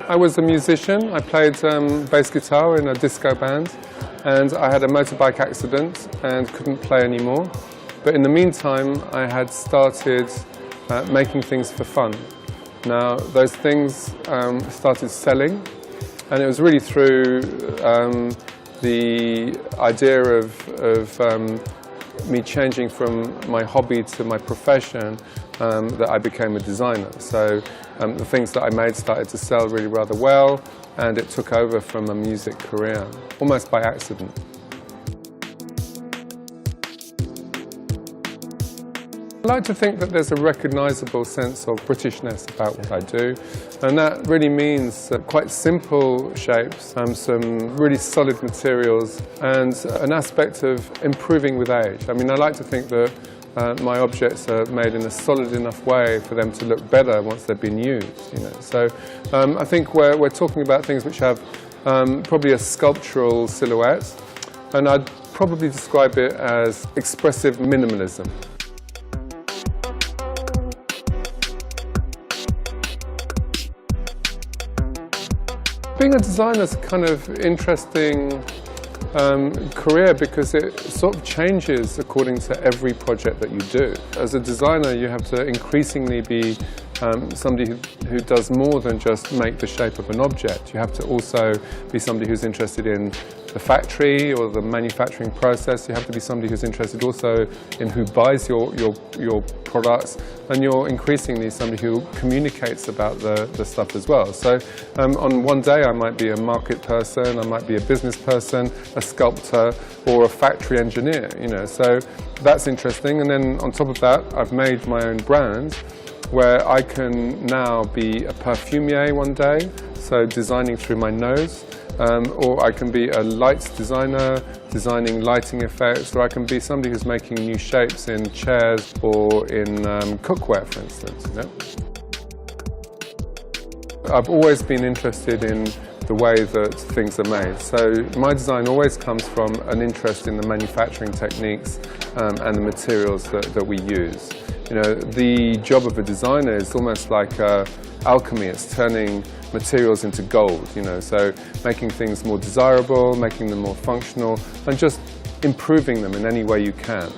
I was a musician. I played bass guitar in a disco band, and I had a motorbike accident and couldn't play anymore. But in the meantime, I had started making things for fun. Now, those things started selling, and it was really through the idea of me changing from my hobby to my profession that I became a designer. So the things that I made started to sell really rather well, and it took over from a music career, almost by accident. I like to think that there's a recognisable sense of Britishness about what I do, and that really means quite simple shapes, some really solid materials, and an aspect of improving with age. I mean, I like to think that my objects are made in a solid enough way for them to look better once they've been used. You know? So I think we're talking about things which have probably a sculptural silhouette, and I'd probably describe it as expressive minimalism. Being a designer is a kind of interesting career because it sort of changes according to every project that you do. As a designer, you have to increasingly be somebody who does more than just make the shape of an object. You have to also be somebody who's interested in the factory or the manufacturing process. You have to be somebody who's interested also in who buys your products, and you're increasingly somebody who communicates about the stuff as well. So on one day I might be a market person, I might be a business person, a sculptor, or a factory engineer. You know, so that's interesting. And then on top of that, I've made my own brand, where I can now be a perfumier one day, so designing through my nose, or I can be a lights designer, designing lighting effects, or I can be somebody who's making new shapes in chairs or in cookware, for instance. You know? I've always been interested in the way that things are made. So my design always comes from an interest in the manufacturing techniques and the materials that we use. You know, the job of a designer is almost like alchemy. It's turning materials into gold, you know, so making things more desirable, making them more functional, and just improving them in any way you can.